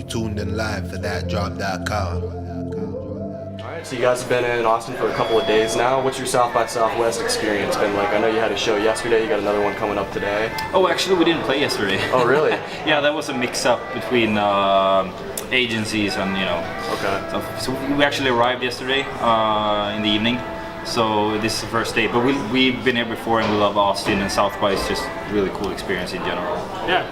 tuned in live for thatDROP.com. So you guys have been in Austin for a couple of days now. What's your South by Southwest experience been like? I know you had a show yesterday, you got another one coming up today. Oh, actually we didn't play yesterday. Oh, really? Yeah, that was a mix-up between agencies and, Okay. So we actually arrived yesterday in the evening. So this is the first day, but we've been here before and we love Austin, and South by is just a really cool experience in general. Yeah.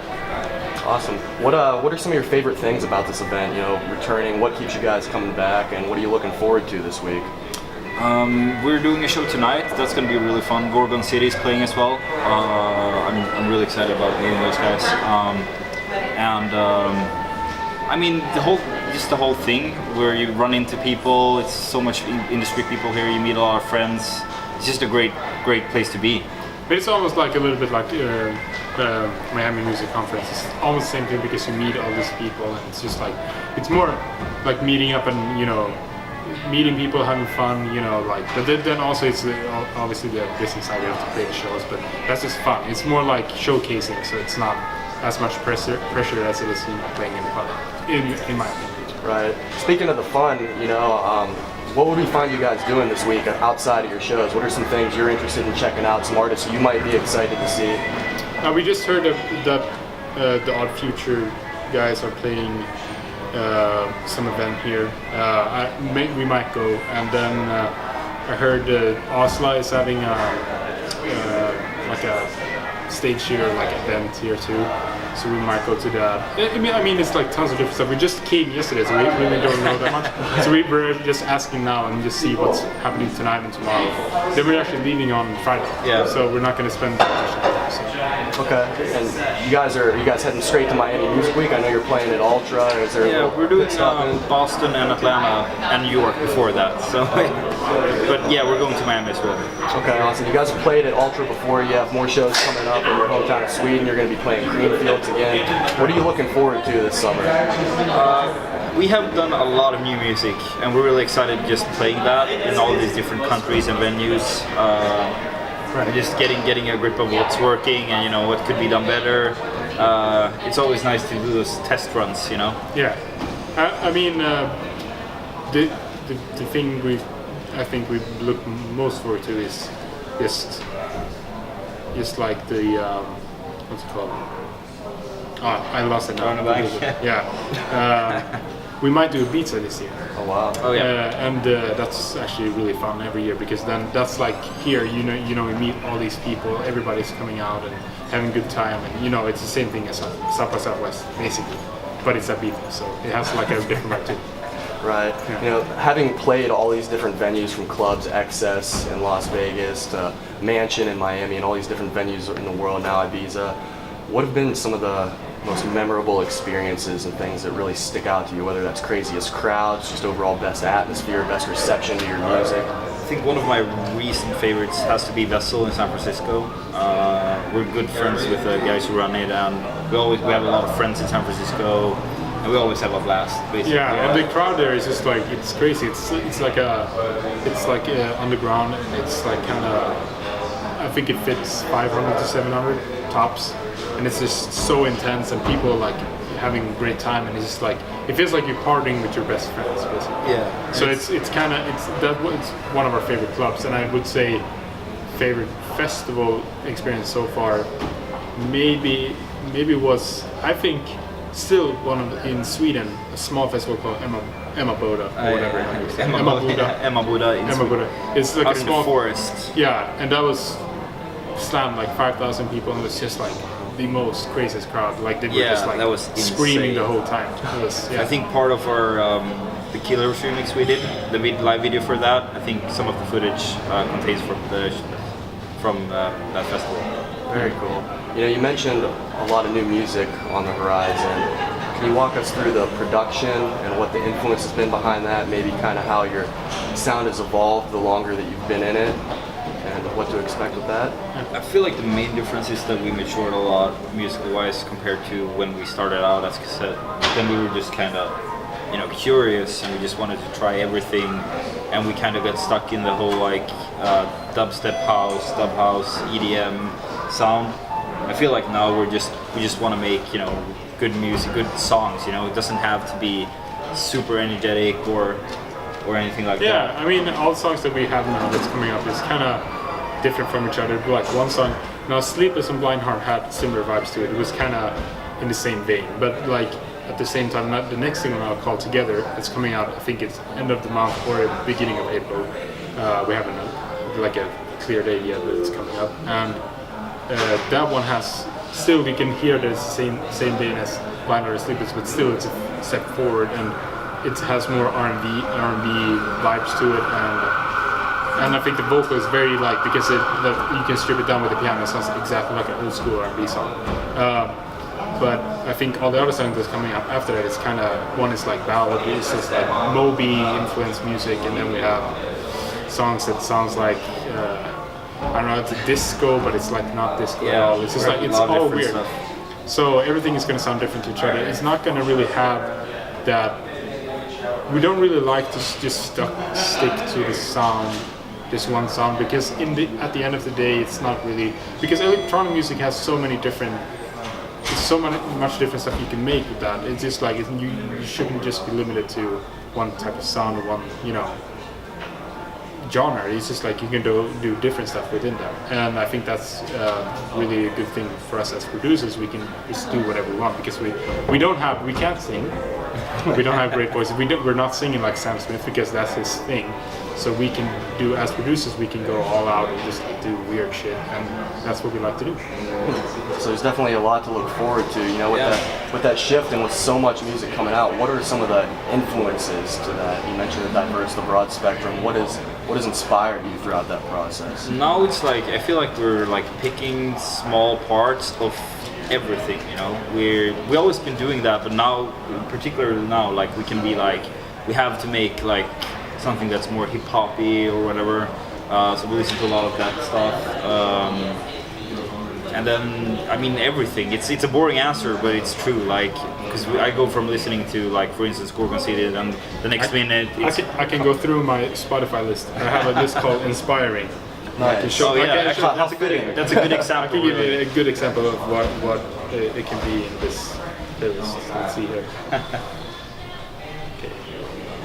Awesome. What are some of your favorite things about this event? Returning, what keeps you guys coming back, and what are you looking forward to this week? We're doing a show tonight. That's going to be really fun. Gorgon City is playing as well. I'm really excited about meeting those guys. I mean, the whole thing where you run into people. It's so much industry people here. You meet a lot of friends. It's just a great place to be. But it's almost like a little bit like the Miami Music Conference. It's almost the same thing because you meet all these people, and it's just like, it's more like meeting up and meeting people, having fun, but then also it's obviously the business side. You have to play the shows, but that's just fun. It's more like showcasing, so it's not as much pressure as it is playing in the club, in my opinion. Right. Speaking of the fun, what would we find you guys doing this week outside of your shows? What are some things you're interested in checking out? Some artists you might be excited to see? We just heard that the Odd Future guys are playing some event here. We might go, and then I heard Osla is having like a stage here, like event here too. So we might go to that. I mean, it's like tons of different stuff. We just came yesterday, so we really don't know that much. So we're just asking now and just see what's happening tonight and tomorrow. Then we're actually leaving on Friday. Yeah. So we're not going to spend that much time. Okay. And you guys heading straight to Miami Music Week? I know you're playing at Ultra. Is there we're doing Boston and Atlanta and New York before that. So, but yeah, we're going to Miami as well. Okay, awesome. You guys have played at Ultra before. You have more shows coming up in your hometown of Sweden. You're going to be playing Greenfields again. What are you looking forward to this summer? We have done a lot of new music, and we're really excited just playing that in all these different countries and venues. Just getting a grip of what's working and what could be done better. It's always nice to do those test runs, Yeah, I mean, the thing I think we look most forward to is just like the what's it called? Oh, I lost it now. Yeah. We might do a pizza this year. Oh wow! Oh yeah. And that's actually really fun every year because then that's like here, we meet all these people, everybody's coming out and having a good time, and it's the same thing as South by Southwest basically, but it's a pizza, so it has like a different vibe too. Right. Yeah. Having played all these different venues from clubs, Excess in Las Vegas to Mansion in Miami and all these different venues in the world now, Ibiza, what have been some of the most memorable experiences and things that really stick out to you, whether that's craziest crowds, just overall best atmosphere, best reception to your music? I think one of my recent favorites has to be Vessel in San Francisco. We're good friends with the guys who run it, and we have a lot of friends in San Francisco, and we always have a blast, basically. Yeah, and the crowd there is just like, it's crazy. It's like underground, and it's like kind of, I think it fits 500 to 700 tops. And it's just so intense, and people are like having a great time, and it's just like, it feels like you're partying with your best friends, basically. Yeah. So it's one of our favorite clubs, and I would say favorite festival experience so far maybe was, I think, still in Sweden, a small festival called Emma Boda or whatever. Emma Boda. It's like out a in small the forest. Yeah, and that was slammed like 5,000 people, and it was just like the most craziest crowd. Like they were just like that was screaming insane. the whole time. It was, I think part of our the Killers remix we did, the live video for that, I think some of the footage contains from that festival. Very cool. You mentioned a lot of new music on the horizon. Can you walk us through the production and what the influence has been behind that? Maybe kind of how your sound has evolved the longer that you've been in it, and what to expect with that? I feel like the main difference is that we matured a lot musically-wise compared to when we started out as Cazzette. Then we were just kind of, curious, and we just wanted to try everything, and we kind of got stuck in the whole like dubstep house, dub house, EDM sound. I feel like now we just want to make good music, good songs. You know, it doesn't have to be super energetic or anything like that. Yeah, I mean, all the songs that we have now that's coming up is kind of different from each other. Like one song, now Sleepless and Blind Heart had similar vibes to it. It was kind of in the same vein, but like at the same time, not the next single now called Together, it's coming out, I think it's end of the month or beginning of April. We haven't like a clear date yet, but it's coming up. And that one has, still you can hear the same vein as Blind Heart and Sleepless, but still it's a step forward, and it has more R&B vibes to it, and I think the vocal is very like, because you can strip it down with the piano, it sounds exactly like an old school R&B song. But I think all the other songs that's coming up after that is kind of, one is like ballad, it's just like Moby influenced music, and then we have songs that sounds like I don't know, it's a disco, but it's like not disco at all. It's just like, it's all weird. Stuff. So everything is going to sound different to each other. It's not going to really have that. We don't really like to just stick to the sound, just one sound, because at the end of the day, it's not really, because electronic music has so many different, there's so much different stuff you can make with that. It's just like you shouldn't just be limited to one type of sound or one, you know, genre. It's just like you can do different stuff within that, and I think that's really a good thing for us as producers. We can just do whatever we want, because we can't sing, we don't have great voices, we're not singing like Sam Smith because that's his thing. So we can do, as producers, we can go all out and just do weird shit, and that's what we like to do. So there's definitely a lot to look forward to, you know, with that shift and with so much music coming out. What are some of the influences to that? You mentioned the diverse, the broad spectrum. What has inspired you throughout that process? Now it's like, I feel like we're like picking small parts of everything, you know. We always been doing that, but now, particularly now, like we can be like, we have to make like something that's more hip hoppy or whatever. So we listen to a lot of that stuff. And then, I mean, everything. It's a boring answer, but it's true. Like, because I go from listening to, like, for instance, Gorgon City, and the next minute. I can go through my Spotify list. I have a list called Inspiring. Nice. That's a good example. I can give you a good example of what it can be in this playlist. Let's see here. Okay,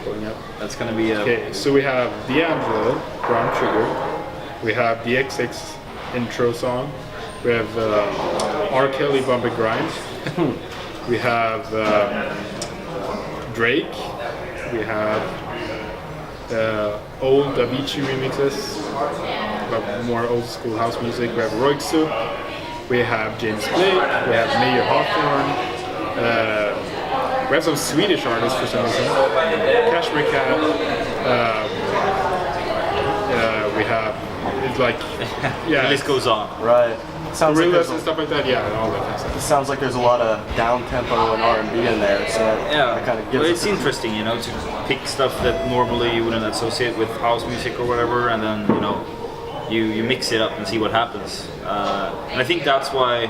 going up. That's gonna be a. Okay, so we have D'Angelo, Brown Sugar. We have the XX intro song. We have R. Kelly, Bump and Grind. We have Drake. We have old Avicii remixes, but more old school house music. We have Royxu. We have James Blake. We have Mayer Hawthorne. We have some Swedish artists for some reason. Cashmere Cat. We have, it's like, yeah. The list goes on. Right. Sounds Gorillas like and stuff like that, yeah, and all that kind of stuff. It sounds like there's a lot of down tempo and R&B in there, so that kind of gives. Well, it's interesting, you know, to pick stuff that normally you wouldn't associate with house music or whatever, and then you know, you mix it up and see what happens. And I think that's why,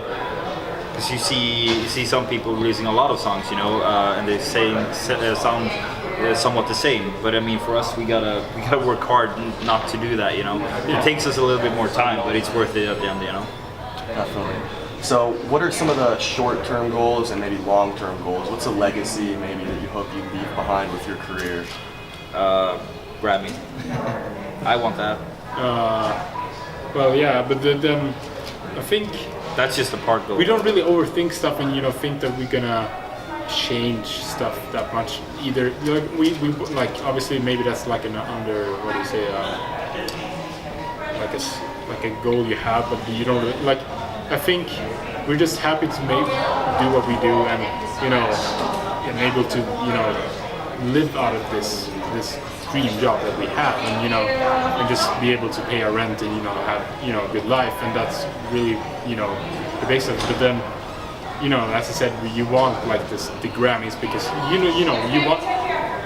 because you see some people releasing a lot of songs, you know, and they sound somewhat the same. But I mean, for us, we gotta work hard not to do that, you know. It takes us a little bit more time, but it's worth it at the end, you know. Definitely. So what are some of the short-term goals and maybe long-term goals? What's a legacy maybe that you hope you leave behind with your career? Grammy. I want that. Well, yeah, but then I think that's just a part goal. We don't really overthink stuff and, you know, think that we're gonna change stuff that much either. You know, we like, obviously maybe that's like an under, what do you say, like a goal you have, but you don't really, like, I think we're just happy to do what we do, and, you know, and able to, you know, live out of this dream job that we have, and, you know, and just be able to pay our rent and, you know, have, you know, a good life, and that's really, you know, the basis of it. But then, you know, as I said, you want like the Grammys because you want,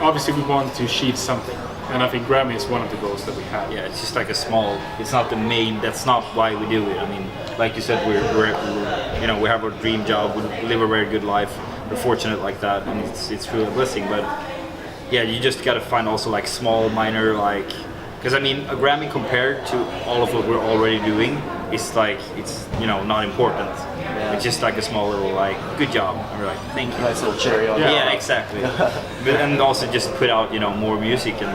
obviously we want to achieve something. And I think Grammy is one of the goals that we have. Yeah, it's just like a small. It's not the main. That's not why we do it. I mean, like you said, we're you know, we have our dream job. We live a very good life. We're fortunate like that, and it's truly a blessing. But yeah, you just gotta find also like small, minor, like, because I mean, a Grammy compared to all of what we're already doing is like, it's, you know, not important. It's just like a small little like, good job. And we're like, thank you. Nice little cherry on Yeah, top. exactly. But, and also just put out, more music and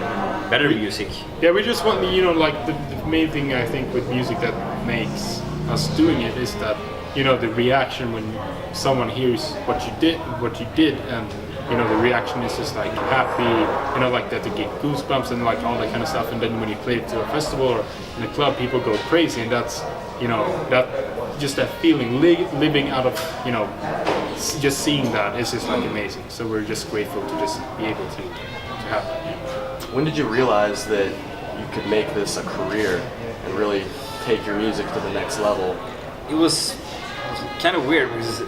better music. Yeah, we just want like the main thing I think with music that makes us doing it is that the reaction when someone hears what you did, and the reaction is just like happy, like that they get goosebumps and like all that kind of stuff. And then when you play it to a festival or in a club, people go crazy, and that's that just that feeling living out of just seeing that is just like amazing. So we're just grateful to just be able to have that. When did you realize that you could make this a career and really take your music to the next level? It was kind of weird because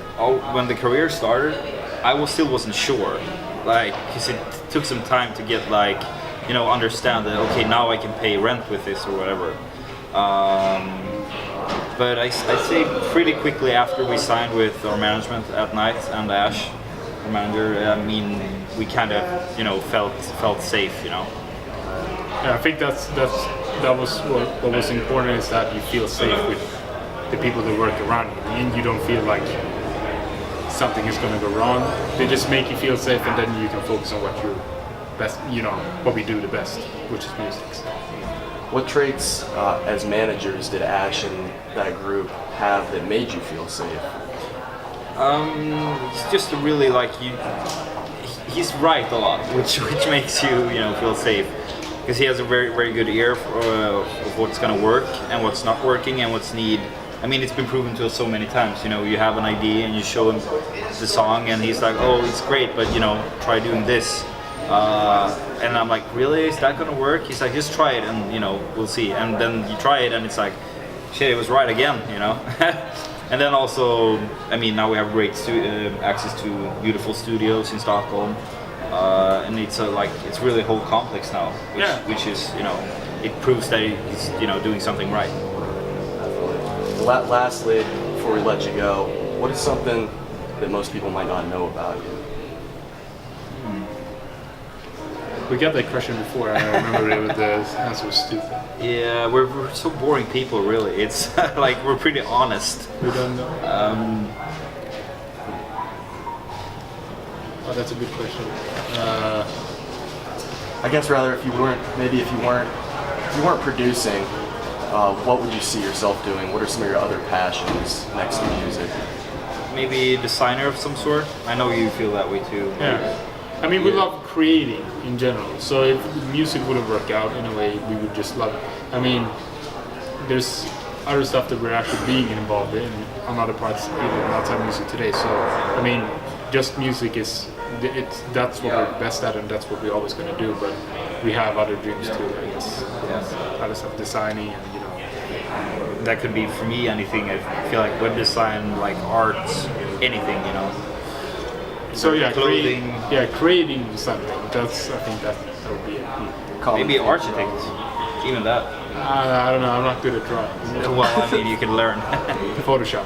when the career started, I still wasn't sure, because it took some time to get understand that okay, now I can pay rent with this or whatever. But I'd say pretty quickly after we signed with our management at night and Ash, our manager, we kind of felt safe, Yeah, I think that was what was important, is that you feel safe with the people that work around you, and you don't feel like something is going to go wrong. They just make you feel safe, and then you can focus on what you're best, what we do the best, which is music. So. What traits as managers did Ash and that group have that made you feel safe? It's just really he's right a lot, which makes you feel safe, because he has a very very good ear of what's gonna work and what's not working and what's need. It's been proven to us so many times. You have an idea and you show him the song, and he's like, "Oh, it's great, but try doing this." And I'm like, "Really? Is that gonna work?" He's like, "Just try it, and we'll see." And then you try it, and it's like, "Shit, it was right again," And then also, now we have great access to beautiful studios in Stockholm, and it's it's really a whole complex now, which is it proves that he's doing something right. Lastly, before we let you go, what is something that most people might not know about you? We got that question before. I remember the answer was stupid. Yeah, we're so boring people, really. It's we're pretty honest. We don't know. Oh, that's a good question. I guess rather, if you weren't producing, what would you see yourself doing? What are some of your other passions next to music? Maybe a designer of some sort. I know you feel that way too. Yeah. We love creating in general. So if music wouldn't work out in a way, we would just love it. There's other stuff that we're actually being involved in on other parts, even outside music today. So just music that's what we're best at, and that's what we're always going to do. But we have other dreams too. Other stuff, designing, and that could be for me anything. I feel like web design, arts, anything. So clothing. Creating something. I think that would be it. Maybe architect, even that. I don't know. I'm not good at drawing. Well, you can learn. Photoshop.